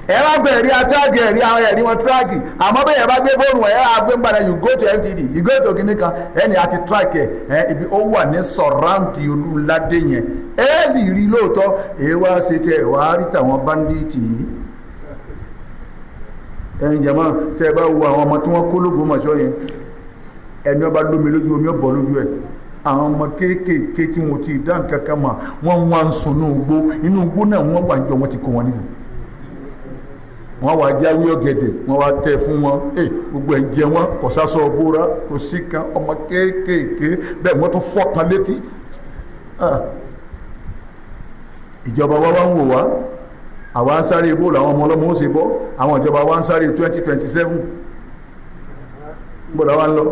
ẹ wá gbé ẹ̀rí atáàgì ẹ̀rí àwọn ẹ̀rí wọn tíráàkì àmọ́ bẹ́ẹ̀ ẹ bá gbé fóònù ẹ̀ á gbé ń padà you go to MTD you go to kìnìún kan ẹni àti tíráàkì ẹ̀ ibi ó wà ní sọ̀ráǹtì Olúnládé yẹn ẹ sì rí lóòótọ́ èyí wá ṣe tẹ ẹ̀ wá rí tàwọn báńdíìtì yìí ẹ̀yin jẹ̀mọ́ tẹ́ ẹ bá wo àwọn ọmọ tí wọ́n kó lógo mọ̀ṣọ́ yẹn ẹni ọba lómi lójú omi ọ̀bọ̀ lójú ẹ̀ àwọn ọmọ kéékèèké tí mo ti dá nǹkan kan mọ̀ wọ́n wá ń sùn inú igbó náà wọ́n wà jọ wọ́n ti kó wọn nísìnyí wọ́n wá jáwé ọ̀gẹ̀dẹ̀ wọ́n wá tẹ̀ fún wọn gbogbo ẹ̀ ń jẹ wọn kò sásọ bóra kò sí kan ọmọ kéékèèké bẹ́ẹ̀ wọ́n tún fọ́kan létí ìjọba wa ń wò wá àwa ń sáré ibò làwọn ọmọ ọlọ́mọ ó ṣe bọ́ àwọn ìjọba wa ń sáré 2027 gbọ́dọ̀ wa ń lọ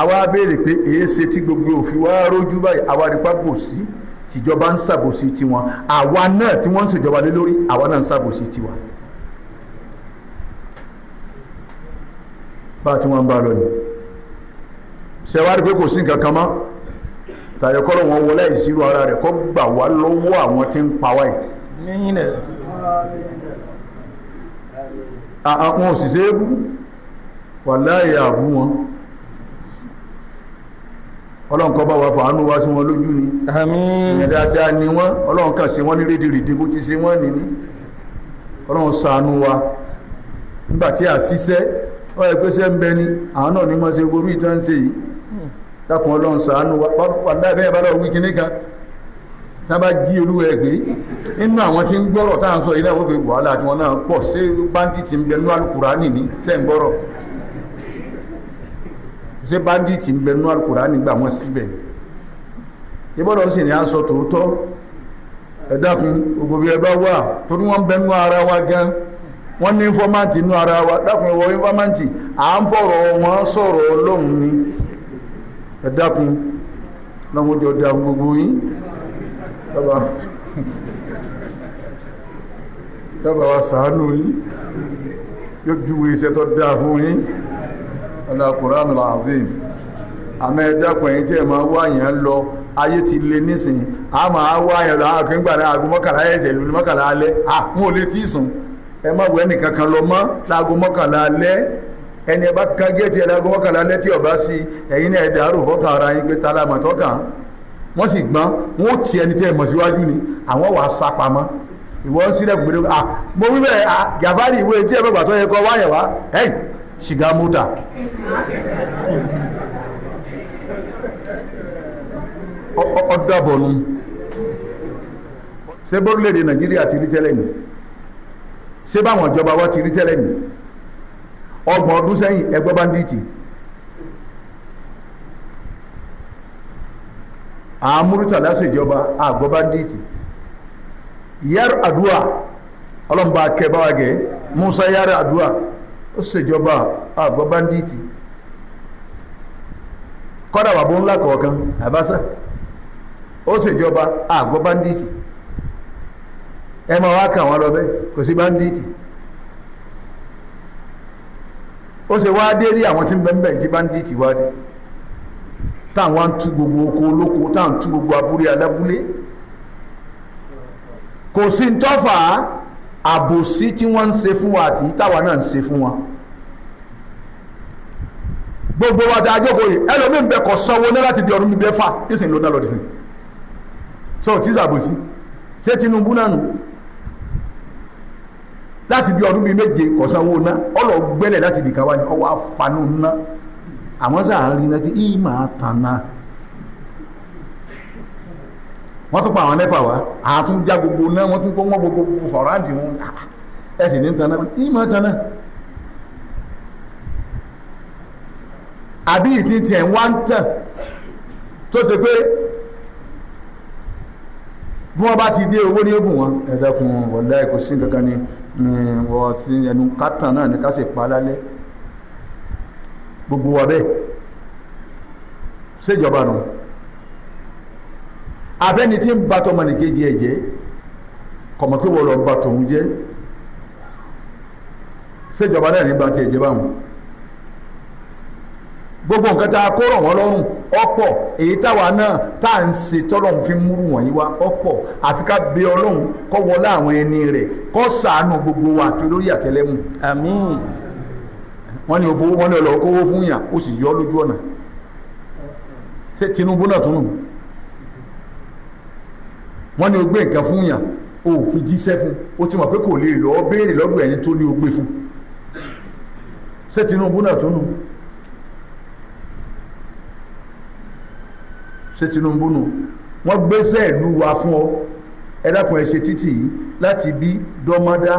àwa béèrè pé èé ṣe tí gbogbo òfin wa rójú báyìí àwa rí pápò sí tìjọba ń ṣàbòsí tiwọn àwa náà tí wọ́n ń ṣèjọba lé lórí àwa náà ń ṣàbòsí tiwa bá tí wọ́n ń bá lọ ní ṣẹwárí pé kò sí nǹkan kan mọ́ tàyẹ̀kọ́rọ̀ wọn wọlé ìṣirò ara rẹ̀ kọ́ gbà wá lọ́wọ́ àwọn tí ń pa wáyé àwọn òṣìṣẹ́ ebú wà láàyè àbú wọn ọlọ́run kó bá wa fàánú wá sí wọn lójú ni àmín ìyẹn dáadáa ni wọ́n ọlọ́run kàn ṣe wọ́n ní rédèrèdè bó ti ṣe wọ́n nìní ọlọ́run ṣàánú wa nígbàtí àṣìṣẹ́ ọ̀rẹ́ pẹ́sẹ́ ń bẹ ní àwọn náà ní mọ́ ṣe orú ìtàn ṣe yìí dákun ọlọ́run ṣàánú wa wà lábẹ́ bá lọ wí kíní kan tí wọ́n bá jí olú ẹ̀ gbé nínú àwọn tí ń gbọ́rọ̀ táà ń sọ yìí náà wọ́n fi wàhálà tí wọ́n náà pọ̀ sí báńdíìtì ń bẹ nínú Al-Kùránì ní tẹ́ ń gbọ́rọ̀ ṣé báńdíìtì ń bẹ nínú Al-Kùránì gbà wọ́n síbẹ̀ ìbọ̀dọ̀ sì ní aṣọ tòótọ́ ẹ dákun gbogbo bí ẹ bá wà torí wọ́n ń bẹ nínú ara wa gan wọ́n ní fọ́máǹtì nínú ara wa dákun ìwọ fọ́máǹtì à ń fọ̀rọ̀ wọn sọ̀rọ̀ Ọlọ́run ni ẹ dákun lọ́mọdé ọ̀dà gbogbo yín tọ́bà wa ṣàánú yín yóò júwe iṣẹ́ tó dáa fún yín Al-Qur'an al-Azim àmọ́ ẹ̀dàkùn ẹ̀yìn tí ẹ̀ máa wáyàn lọ ayé ti lè nísìn a máa wáyàn lọ àwọn akẹ́gbà náà aago mọ́kànlá ẹ̀ṣẹ̀ lónìí mọ́kànlá alẹ́ àwọn olè tí sùn ẹ má wọ ẹnì kankan lọ mọ́ láago mọ́kànlá alẹ́ ẹni ẹ bá ká géètì ẹ̀ láago mọ́kànlá alẹ́ tí ọba sí ẹ̀yin náà ẹ̀dà àrò fọ́kàn ara yín pé tálámà tọ́kàn wọ́n sì gbọ́n wọ́n ti ẹni tẹ́ mọ̀ síwájú ni àwọn wà sápamọ́ ìwọ́n sílẹ̀ gbèrè mo wí bẹ́ẹ̀ gàbárì ìwé tí ẹgbẹ́gbà tó yẹ kọ́ wáyẹ̀ wá ẹ̀yìn ṣìgá mọ́tà ọ̀dàbọ̀nù ṣé bórílẹ̀-èdè Nàìjíríà ti rí tẹ́lẹ̀ ni ṣé báwọn ìjọba wa ti rí tẹ́lẹ̀ ni 30 ọdún sẹ́yìn ẹgbẹ́ báńdíìtì àmúrútà lásìjọba àgbọ́ báńdíìtì yar adua ọlọ́mbà kẹbàwàgẹ́ Musa yar adua ó ṣèjọba àgbọ́ báńdíìtì kọ́dà wà bó ńlá kọ̀ọ̀kan àbáṣà ó ṣèjọba àgbọ́ báńdíìtì ẹ ma wá kà wọ́n lọ bẹ́ kò sí báńdíìtì ó ṣe wá dé rí àwọn tí ń bẹ́ẹ̀ tí báńdíìtì wá dé táwọn ń tú gbogbo oko olóko táwọn ń tú gbogbo abúlé alábúlé kò sí ń tọ́fà àbòsí tí wọ́n ń ṣe fún wa àti táwa náà ń ṣe fún wa gbogbo wa tí a jókòó yìí ẹlòmíì ń bẹ kọ sanwó náà láti di ọdún bíbẹ́ fà nísìnyí ló ná lọ dísìn sọ tí sàbòsí ṣé Tinubu náà nù láti bí ọdún bíi méje kọ sanwó ná ọlọ́gbẹ́lẹ̀ láti bìkan wá ní ọwọ́ àfanú ná àwọn sáà rí náà pé ìmọ̀ àtànà wọ́n tún pa àwọn nẹ́pà wá àtún já gbogbo náà wọ́n tún kó wọ́n gbogbo fọ̀ráǹdì wọn ẹ̀sìn ní tanná ìmọ̀ àtànà àbí ìtì tí ẹ̀ ń wá ń tàn tó ṣe pé bí wọ́n bá ti dé owó ní ogun wọn ẹ̀dẹ́kun wọ̀lá ẹ̀kọ́ sí kankan ní wọ́n ti ẹnu kátàn náà ní ká sì pa lálẹ́ gbogbo wa bẹ́ẹ̀ ṣèjọba nù abẹ́ni tí ń bá tọmọ nìkejì ẹ̀ jẹ́ kọ̀mọ̀ pé wọ́n lọ bá tòun jẹ́ ṣèjọba náà ní bá tiẹ̀ jẹ́ báwọn gbogbo nǹkan tá a kó rọ̀ wọ́n lọ́rùn ọ̀pọ̀ èyí táwa náà tá à ń ṣe tọ́lọ́run fi múrù wọ̀nyí wá ọ̀pọ̀ àfi ká bẹ ọlọ́run kó wọlé àwọn ẹni rẹ̀ kó ṣàánú gbogbo wa àti lórí àtẹlẹ́mù. àmín. wọ́n ní òfowó wọ́n ní ọlọ́wọ́ kówó fún yàn ó sì yọ lójú ọ̀nà ṣé Tinubu náà tún nù wọ́n ní o gbé nǹkan fún yàn o ò fi jíṣẹ́ fún ó ti mọ̀ pé kò lè lọ béèrè lọ́dọ̀ ẹni tó ní o gbé fún ṣé Tinubu náà tún nù ṣé Tinubu nù wọ́n gbéṣẹ́ ìlú wa fún ọ ẹ dákun ẹ ṣe títì yìí láti bí dọ́mọ́dá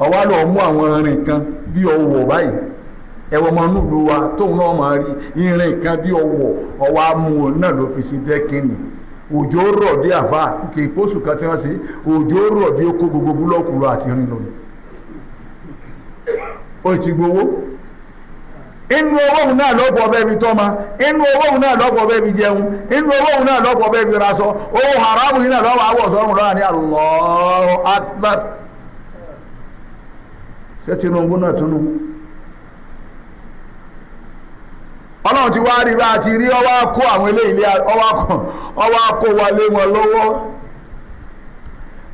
ọwá lọ mú àwọn irin kan bí ọwọ́ báyìí ẹwọ ọmọ nílùú wa tóun náà máa rí irin kan bí ọwọ́ ọwá mú un náà ló fi sí dẹ́kìnì òjò rọ̀ dé àfà kì í pósù kan tí wọ́n sí òjò rọ̀ dé kó gbogbo búlọ́ọ̀kù lọ àti irin lọ ó ti gbowó inú owó òun náà lọ́pọ̀ ọbẹ̀ fi tọ́ma inú owó òun náà lọ́pọ̀ ọbẹ̀ fi jẹun inú owó òun náà lọ́pọ̀ ọbẹ̀ fi raṣọ owó haramu yìí náà lọ́wọ́ àwọ̀ sọ́run lọ́wọ́ ní Allahu Akbar ṣé Tinubu náà túnú ọlọ́run ti wá rí bá ti rí ọwá kó àwọn ilé ilé ọwá kó wa lé wọn lọ́wọ́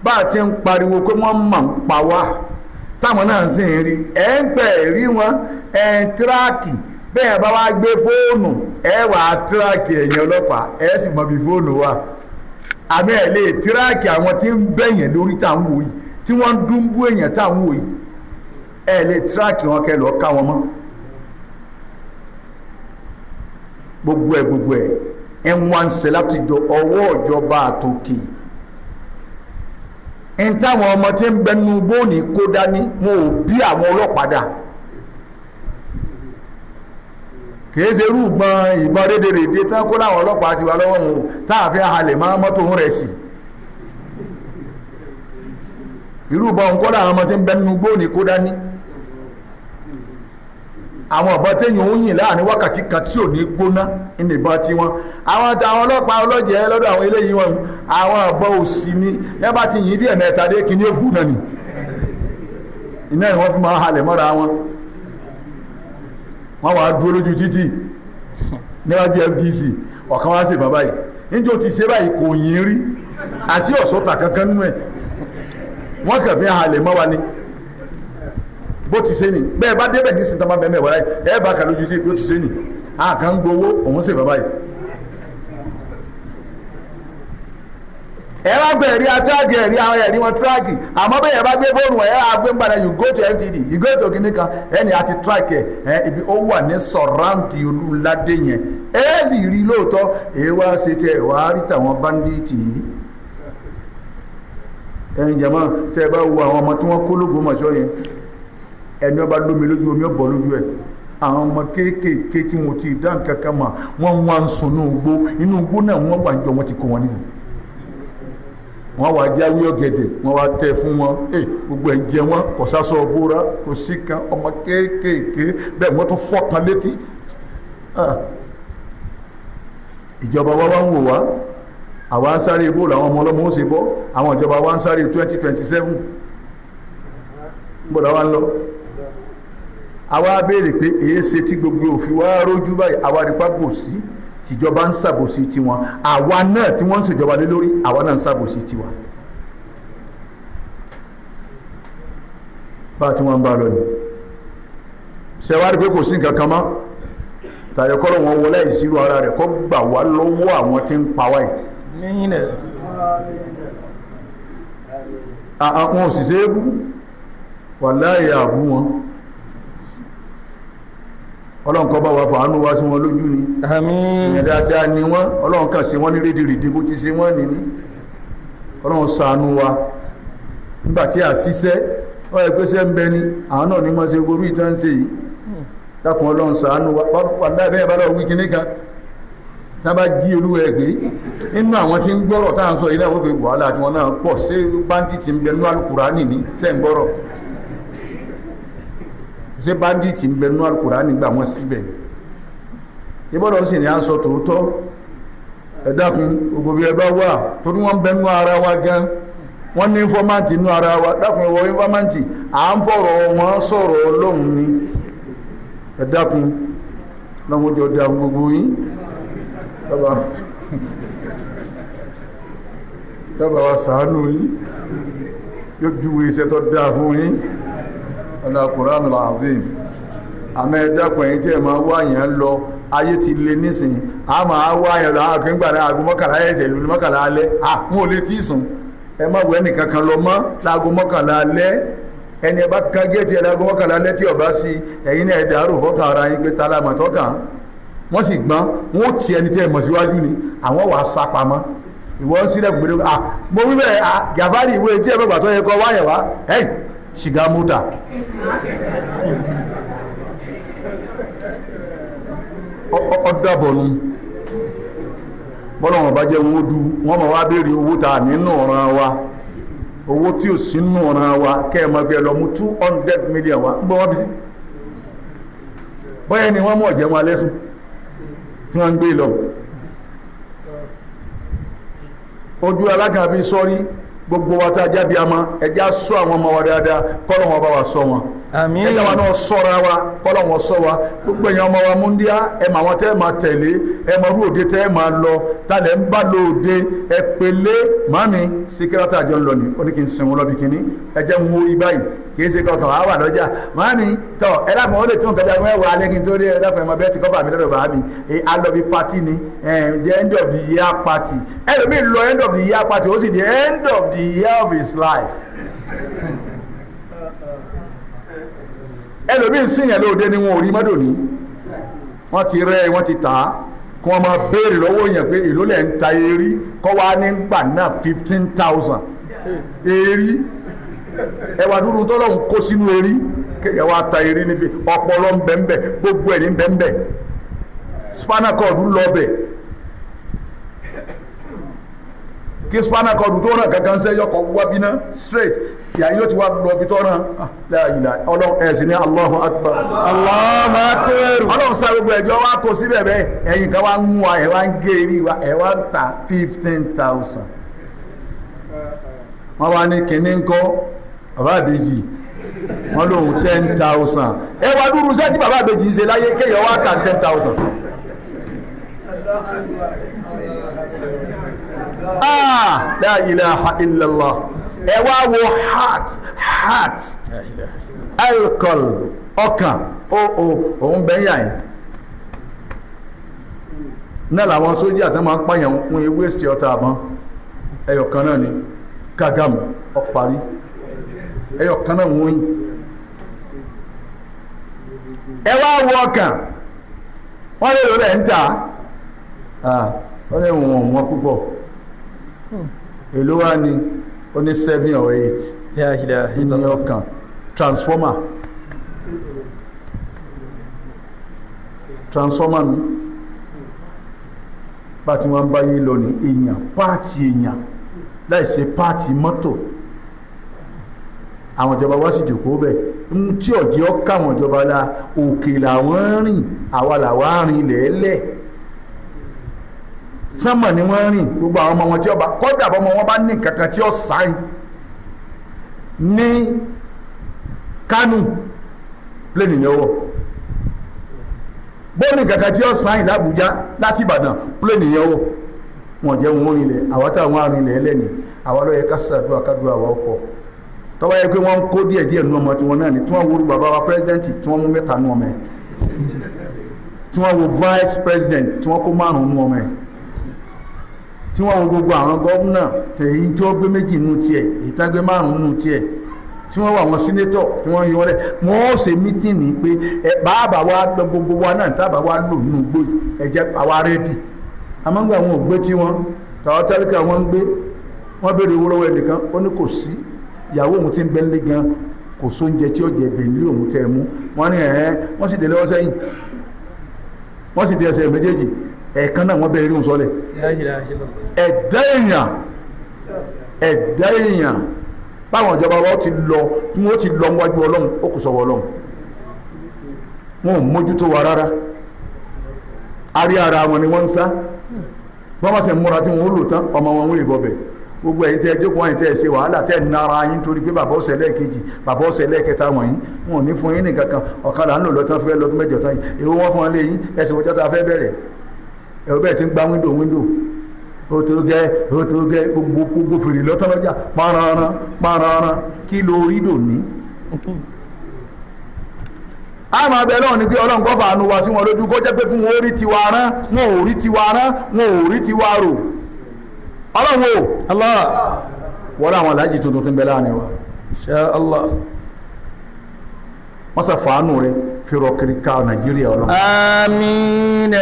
bá ti ń pariwo pé wọ́n mọ̀ ń pa wá táwọn náà sì ń rí ẹ̀ ń pẹ̀ rí wọn ẹ̀ ń tíráàkì bẹ́ẹ̀ bá wá gbé fóònù ẹ̀ wà á tíráàkì ẹ̀yìn ọlọ́pàá ẹ̀ sì mọ̀ bí fóònù wà àmì ẹ̀ lè tíráàkì àwọn tí ń bẹ̀yìn lórí táwọn wò yìí tí wọ́n ń dúnbú èèyàn táwọn wò yìí ẹ̀ lè tíráàkì wọn kẹ́ lọ́ọ́ ká wọn mọ́ gbogbo ẹ̀ ẹ̀ ń wá ń ṣe láti jọ ọwọ́ ìjọba àtòkè ń táwọn ọmọ tí ń bẹnu bóòní kó dání wọn ò bí àwọn ọlọ́pàá dà kìí ṣe rúgbọ́n ìbọn rédèrèdè tán kó láwọn ọlọ́pàá ti wà lọ́wọ́ wọn táàfin àhalẹ̀ máa mọ́tò ń rẹ̀ sí irúbọn ń kó láwọn ọmọ tí ń bẹnu bóòní kó dání àwọn ọ̀bọ̀n téèyàn ń yìn láàrin wákàtí kan tí ò ní gbóná ní ìbọn tí wọn àwọn ọlọ́pàá ọlọ́jẹ̀ lọ́dọ̀ àwọn eléyìí wọn àwọn ọ̀bọ̀n òsì ni yẹn bá ti yìn bí ẹ̀mẹ́ta dé kí ní ó gbóná ni iná ìwọ́n fi máa halẹ̀ mọ́ra wọn wọ́n wá dúró lójú títì níwájú FDC ọ̀kan wá sí bàbá yìí níjó ti ṣe báyìí kò yìn rí àti ọ̀sọ́ta kankan nínú ẹ̀ wọ́n kàn fi halẹ̀ mọ́ wa ni bó ti ṣe ni bẹ́ẹ̀ bá débẹ̀ ní sintamá bẹ́ẹ̀ mẹ́wàá ẹ̀ bá kà lójú tí bó ti ṣe ni àkàn ń gbowó òun sì bàbá yìí ẹ wá gbé ẹ̀rí atáàgì ẹ̀rí àwọn ẹ̀rí wọn tíráàkì àmọ́ bẹ́ẹ̀ bá gbé fóònù ẹ̀ àgbé ń padà you go to MTD you go to kìnní kan ẹni àti tíráàkì ẹ̀ ibi ó wà ní sọ̀ráǹtì olúńládé yẹn ẹ̀ sì rí lóòótọ́ èyí wá ṣe tẹ wàá rí tàwọn báńdíìtì yìí ẹ̀yin jẹ̀mọ́ tẹ́ ẹ bá wo àwọn ọmọ tí wọ́n kó lógo mọ̀ṣọ́ yẹn ẹni ọba lómi lójú omi ọbọ lójú ẹ àwọn ọmọ kéékèèké tí wọn ti dá nǹkan kan mọ wọn wá ń sùn inú igbó náà wọn wà ń jọ wọn ti kó wọn nílùú wọn wà jáwé ọ̀gẹ̀dẹ̀ wọn wà tẹ fún wọn gbogbo ẹ̀ ń jẹ wọn kò sásọ bóra kò sí kan ọmọ kéékèèké bẹ́ẹ̀ wọ́n tún fọ́kan létí ìjọba wa wá ń wò wá àwa ń sáré ibò làwọn ọmọ ọlọ́mọ ó ṣe bọ́ àwọn ìjọba wa ń sáré 2027 gbọ́dọ̀ wá ń lọ àwa béèrè pé èé ṣe tí gbogbo òfin wá rójú báyìí àwa rí pápò sí tìjọba ń ṣàbòsí tiwọn àwa náà tí wọ́n ń ṣèjọba lé lórí àwa náà ń ṣàbòsí tiwa bá tí wọ́n ń bá lọ ní ṣe wá rí pé kò sí nǹkan kan mọ́ tàyẹ̀kọ́rọ̀ wọn wọlé ìṣirò ara rẹ̀ kó gbà wá lọ́wọ́ àwọn tí ń pa wáyìí àwọn òṣìṣẹ́ ébú wàláhì àbú wọn ọlọ́run kó bá wa fàánú wá sí wọn lójú ni àmín ìyẹn dáadáa ni wọ́n ọlọ́run kàn ṣe wọ́n ní rédìrìdì bó ti ṣe wọ́n ní ọlọ́run ṣàánú wa nígbàtí àṣìṣẹ́ wọ́n ẹgbẹ́sẹ́ ń bẹ ní àwọn náà ní mọ́ sí ogorú ìtàn ṣe yìí dákun ọlọ́run ṣàánú wa wàláhì bẹ́ẹ̀ bá lọ wí kíní kan tábà jí olúwa ẹgbẹ́ inú àwọn tí ń gbọ́rọ̀ táà ń sọ ilé àwọn òbí wàhálà tí wọ́n náà pọ̀ sí báńdíìtì ń bẹ nú Al-Kùránì ní sẹ́ ń gbọ́rọ̀ ṣé báńdíìtì ń bẹ nú Al-Kùránì gbà wọ́n síbẹ̀ ìbọ̀dọ̀ sì ní à ń sọ tòótọ́ ẹ dákun gbogbo bí ẹ bá wà torí wọ́n ń bẹ nú ara wa gan wọ́n ní ínfọ́máǹtì nú ara wa dákun ìwọ ínfọ́máǹtì à ń fọ̀rọ̀ wọn sọ̀rọ̀ Ọlọ́run ni ẹ dákun lọ́mọjọ́ dá gbogbo yín tọ́ba wa ṣàánú yín yóò júwe iṣẹ́ tó dáa fún yín Al-Qur'anul Azim. àmọ́ ẹ dákun ẹ̀yin tí ẹ máa wá yẹn lọ ayé ti lé nísìn a máa wá yẹn lọ àwọn akẹ́gbà náà aago mọ́kànlá ẹ̀sẹ̀ ìlú ní mọ́kànlá alẹ́ àwọn ò lè tí ì sùn ẹ má wọ ẹnìkan kan lọ mọ́ láago mọ́kànlá alẹ́ ẹni ẹ bá ká géètì ẹ láago mọ́kànlá alẹ́ tí ọba sí ẹ̀yin náà ẹ dàrú fọ́kàn ara yín pé tálámà tọ́kàn wọ́n sì gbọ́n wọ́n ti ẹni tẹ́ ẹ mọ̀ síwájú ni àwọn wàá sá pamọ́ ìwọ ń sílẹ̀ gbèrè mo wí bẹ́ẹ̀ Gàfárì ìwé tí ẹ bẹ́ẹ̀ gbàtọ́ yẹ kọ́ wáyẹ̀ wá ṣìgá múta ọ̀dàbọ̀nù bọ́lọ̀wọ̀n bá jẹ́ owó dú wọ́n ma wá béèrè owó ta nínú ọ̀ràn wa owó tí ò sí nínú ọ̀ràn wa kẹ́ẹ̀mọ́ pé lọ mú 200 million wa ń bọ́ wọ́n fi sí bọ́yẹ́ ni wọ́n mọ̀ jẹ́ wọn alẹ́sùn tí wọ́n ń gbé lọ ojú alágàbí sọ́rí gbogbo wa tá a jábí a ma ẹjá sọ àwọn ọmọ wa dáadáa kọ́lọ̀ wọn bá wa sọ wọn àmín ẹjá wa náà sọ́ra wa kọ́lọ̀ wọn sọ wa gbogbo èèyàn ọmọ wa múndíá ẹ mà wọn tẹ́ ẹ máa tẹ̀lé ẹ mọ orú òde tẹ́ ẹ máa lọ tálẹ̀ ń bá lo òde ẹ pèlé màmí síkírátà àjọ ńlọ ni ó ní kí n sin wọn lọ́bi kínní ẹ jẹ́ ń wo ibà yìí kì í ṣe kọkàn wá wà lọ́jà màmí tọ ẹ dákun ó lè tún nǹkan bí àwọn ẹwà alẹ́ kí n tó rí ẹ dákun ẹ máa bẹ́ẹ̀ ti kọ́fà mi lọ́dọ̀ bàá mi alọ́bi party ni the end of the year party ẹlòmíì lọ end of the year party ó sì di end of the year of his life ẹlòmíì síyàn lóde ni wọn ò rí mọ́dọ̀ ní wọ́n ti rẹ́ wọ́n ti tà á kí wọ́n máa béèrè lọ́wọ́ yẹn pé èló lẹ̀ ń ta erí kọ́ wá ní gbà náà 15,000 erí ẹwà dúró tọ́lọ́hún kó sínú erí kéèyàn wá ta erí nífi ọpọlọ ń bẹ ń bẹ gbogbo ẹ̀ ní bẹ ń bẹ spinal cord lọ bẹ̀ kí spinal cord tó ràn kankan sẹ́ yọkọ̀ wábí ná straight ìyá yóò ti wá lọ bí tó ràn láàyè ọlọ́run ẹ̀sìn ní Allahu Akbar Allahu Akbar ọlọ́run sá gbogbo ẹ̀jọ́ wá kó síbẹ̀ bẹ́ẹ̀ ẹ̀yìn kan wá ń mú wa ẹ̀ wá ń gé eré wa ẹ̀ wá ń ta 15,000 wọ́n wá ní kìnní ńkọ́ bàbá àbèjì wọ́n lóhun 10,000 ẹ wá dúró sẹ́tí bàbá àbèjì ń ṣe láyé kéèyàn wá ta 10,000 la ilaha illallah ẹ wá wo heart alcohol ọkàn òun bẹ́yà yìí náà làwọn sójà tó máa ń pààyàn fún ewé sí ọta àbọn ẹyọ kan náà ni kagamu ọparí ẹyọ kan náà wọ́n yìí ẹ wá wo ọkàn wọ́n lè lò rẹ̀ ń ta wọ́n lè wọ̀n púpọ̀ èló wá ní ó ní 7 or 8 ní ọkàn transformer mi bá ti wọ́n bá yé lọ ní èèyàn páàtì èèyàn láìsí páàtì mọ́tò àwọn ìjọba wá sí jòkó bẹ̀ tí ọ̀jẹ́ ọkà àwọn ìjọba la òkè làwọn rìn àwa làwọn rìn lẹ́ẹ̀lẹ́ sánmà ni wọ́n rìn gbogbo àwọn ọmọ wọn tí ọba kọ́dà bọ́mọ wọn bá ní kankan tí ó sáyìn ní Kánò plénì ní ọwọ́ bóní kankan tí ó sáyìn l'Àbújá láti Ìbàdàn plénì ní ọwọ́ wọn jẹ́ wọn rìnlẹ̀ àwọn táwọn arìnlẹ̀ ẹlẹ́ni àwọn ọlọ́yẹ kásàdúrà kádùrà àwọn ọkọ̀ tọ́wọ́ yẹ pé wọ́n ń kó díẹ̀díẹ̀ nú ọmọ tí wọ́n náà ní tí wọ́n wúrú bàbá wa pírẹsidẹ́ntì tí wọ́n mú 3 nú ọmọ ẹ̀ tí wọ́n wo vice president tí wọ́n kó 5 nú ọmọ ẹ̀ tí wọ́n wo gbogbo àwọn gọ́ọ̀nà tèyí tí wọ́n gbé 2 nú tiẹ̀ èyí tá gbé 5 nú tiẹ̀ tí wọ́n wà àwọn sínétọ̀ tí wọ́n yọ rẹ̀ wọ́n ó ṣe mítìnì pé bàbá wa gbogbo wa náà tábà wa lò nínú gbòì ẹ̀jẹ̀ àwa rẹ́dì àmọ́gbà àwọn ògbé tí wọ́n tàwọn tẹ́lẹ̀kẹ́ wọ́n ń gbé wọ́n béèrè owó lọ́wọ́ ẹnìkan ó ní kò sí ìyàwó òun ti ń bẹ́ńlé gan kò sóúnjẹ tí ó jẹ bẹ̀ńlé òun tẹ́ mú wọ́n ní wọ́n sì délé ọsẹ́yìn wọ́n sì dé ẹsẹ̀ méjèèjì ẹ̀ẹ̀kan náà wọ́n bẹ̀rẹ̀ rí òun sọ́lẹ̀ ẹ̀dá èèyàn báwọn ìjọba wọ́n ti lọ tí wọ́n ti lọ wájú Ọlọ́run ó kù sọ́wọ́ Ọlọ́run wọn ò mójútó wa rárá arí ara wọn ni wọ́n ń sá wọ́n bá sì múra tí wọ́n ó lò tán ọmọ wọn wọ́n ìbọn bẹ̀ gbogbo ẹ̀yin tẹ́ jókòó ẹ̀yin tẹ́ ṣe wàhálà tẹ́ nara yín torí pé bàbá ọ̀sẹ̀ lẹ́ẹ̀kejì bàbá ọ̀sẹ̀ lẹ́ẹ̀kẹta wọ̀nyí wọn ò ní fún yín nìkan kan ọ̀kan là ń lò lọ́tàn fẹ́ lọ́dún mẹ́jọ tán yìí èwo wọ́n fún wọn lé yín ẹ̀sìn ọjọ́ tá a fẹ́ bẹ̀rẹ̀ ẹ̀rọ bẹ́ẹ̀ ti ń gba wíńdò ó tó gẹ́ gbogbo fèrè lọ́tàn lọ́jà pàrọ̀ràn kí ló rí dò ní. a máa bẹ lọ́wọ́ ni pé ọlọ́run kọ́ fàánú wa sí wọn lójú kó jẹ́ pé kí wọ́n rí tiwa rán wọn ò rí tiwa rán wọn ò rí tiwa rò ọlọ́run o Allah wọ́n láwọn aláàjì tuntun tí ń bẹ láàrin wa insha Allah wọ́n sọ fàánù rẹ fi rọ kiri ká Nàìjíríà ọlọ́run àmín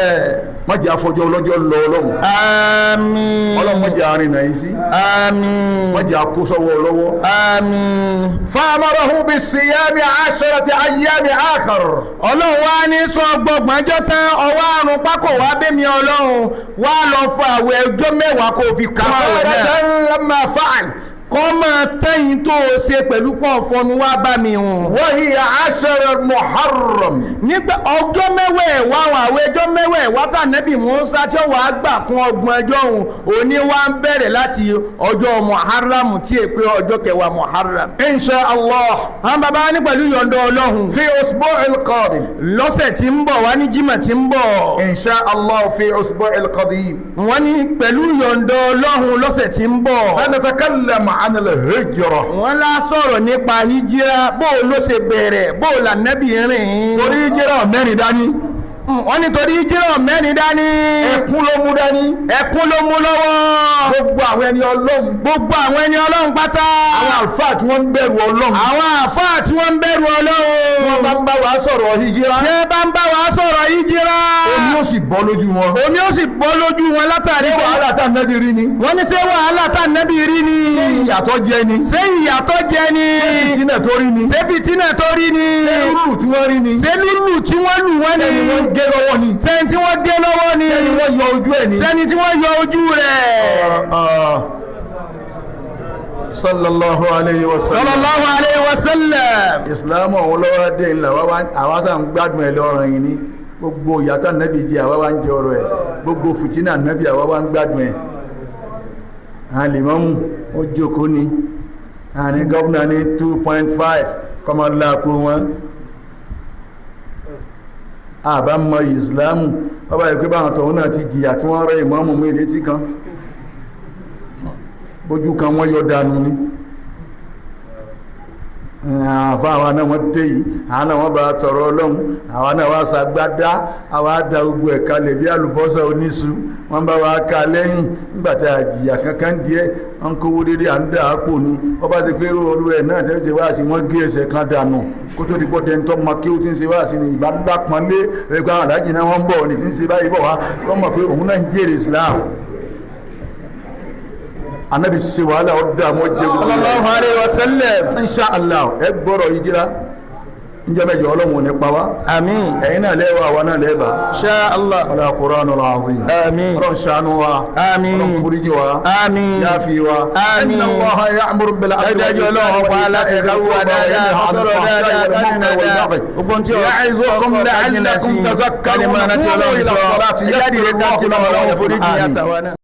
má jẹ́ afọjọ́ ọlọ́jọ́ lọ ọlọ́run àmín ọlọ́run má jẹ́ arìnà yìí sí àmín má jẹ́ akósọ́wọ́ lọ́wọ́ àmín fa'amarahu bis-siyami 'asharati ayyami akhar ọlọ́run wá ní sọ gbọgbọ́njọ́ tán ọwọ́ àrùn pákó wá bẹ́mi ọlọ́run wá lọ fún àwẹ̀ ọjọ́ mẹ́wàá kó fi kà àwẹ̀ náà kafaratan lamma fa'al kọ́ máa tẹ́yìn tó o ṣe pẹ̀lú pọ̀ fọnù wá bá mi hùn. wa hiya 'ashara Muharram nígbà ọjọ́ mẹ́wẹ̀ẹ̀wá àwọn àwẹ̀ ọjọ́ mẹ́wẹ̀ẹ̀wá tà nẹ́bì Mùsá tí ó wàá gbà kún ọgbọ̀n ọjọ́ òun òní wá ń bẹ̀rẹ̀ láti ọjọ́ Muharram tí è pé ọjọ́ kẹwàá Muharram. insha Allah àwọn bàbá wa ní pẹ̀lú yọ̀ǹda Ọlọ́run fi usbu'il qadim lọ́sẹ̀ tí ń bọ̀ wá ní Jímọ̀ tí ń bọ̀. insha Allah fi usbu'il qadim wọ́n ní pẹ̀lú yọ̀ǹda Ọlọ́run lọ́sẹ̀ tí ń bọ̀. sanatakallam 'an al-hijra wọ́n lá sọ̀rọ̀ nípa hijira bó ló ṣe bẹ̀rẹ̀ bó la nẹ́bì rìn. torí hijra mẹ́rin dání wọ́n ní torí hijira mẹ́rin dání. ẹkún ló mú dání ẹkún ló mú lọ́wọ́. gbogbo àwọn ẹni ọlọ́run gbogbo àwọn ẹni ọlọ́run pátá. àwọn àlùfáà tí wọ́n ń bẹ̀rù ọlọ́run àwọn àfáà tí wọ́n ń bẹ̀rù ọlọ́run. tí wọ́n bá ń bá wa sọ̀rọ̀ hijira ṣé bá ń bá wa sọ̀rọ̀ hijira. omi ó sì bọ́ lójú wọn omi ó sì bọ́ lójú wọn látàrí ṣé wàhálà tá nẹ́bí rí ni wọ́n ní ṣé wàhálà tá nẹ́bí rí ni. ṣé ìyàtọ̀ jẹ ni ṣé ìyàtọ̀ jẹ ni. ṣé fìtínà tó rí ni ṣé fìtínà tó rí ni. ṣé lúlù tí wọ́n rí ni ṣé lúlù tí wọ́n lù wọ́n ni. ṣé ni wọ́n gé lọ́wọ́ ni sẹ́ni tí wọ́n gé lọ́wọ́ ni. ṣé ni wọ́n yọ ojú ẹ̀ ni sẹ́ni tí wọ́n yọ ojú rẹ̀. sallallahu alayhi wa sallam sallallahu alayhi wa sallam. islam ọ̀hún lọ́wọ́ dé ńlá àwa sàn gbádùn ẹ̀ lọ́rọ̀ yìí ni gbogbo ìyàtọ̀ nẹ́bí jẹ́ àwa wá ń jẹ ọ̀rọ̀ ẹ̀ gbogbo fìtínà nẹ́bí àwa wá ń gbádùn ẹ̀ àlìmọ́mù ó jókòó ni àní gọ́vùnà ní 2.5 kọmọláàkó wọn àbá mọ ìsìlámù ọba ìpé báwọn tọ̀hún náà ti jìyà tí wọ́n rẹ ìmọ́mù mú ìdí tí kan bójú kan wọ́n yọ dànù ni àfá àwọn náà wọ́n dé yìí àwọn náà wọ́n bá tọ̀rọ ọlọ́run àwọn náà wá sàgbádá àwọn àdá gbogbo ẹ̀ka lè bí àlùbọ́sà oníṣu wọ́n bá wá ká lẹ́yìn nígbàtí àjìyà kankan díẹ̀ wọ́n kówó dédé à ń dà á pò ní wọ́n bá ti pé olú ẹ̀ náà tẹ́lẹ̀ ṣe wá sí wọ́n gé ẹsẹ̀ kan dànù kó tó di pọ́ tẹ́ ń tọ́ ma kí ó ti ń ṣe wá sí ni ìbá lápọ́nlé ẹgbẹ́ àwọn alájì náà wọ́n ń bọ̀ ní ti ń ṣe báyìí bọ̀ wá wọ́n mọ̀ pé òun náà ń jèrè Islam anabi ṣe wàhálà ọdún àmọ́ jẹ́ sallallahu alayhi wa sallam. insha Allah ẹ gbọ́rọ̀ hijira njẹ́ mẹ́jọ ọlọ́run ò ní pa wá àmín. ẹ̀yin náà lẹ́wọ̀ àwọn náà lẹ́bà insha Allah. wala Qur'anul azim àmín. ọlọ́run ṣàánú wa àmín. ọlọ́run foríjì wa àmín. yáfi wa àmín. inna Allaha ya'muru bil 'adli wal ẹ̀dájọ́ ọlọ́run pa aláṣẹ káwọ́ dáadáa sọ̀rọ̀ dáadáa dáadáa gbogbo tí ya'izukum la'allakum tadhakkarun kálí máa rántí ọlọ́run sọ ẹ̀jáde rẹ̀ ká ti lọ́wọ́ ọlọ́run foríjì àtàwọn náà.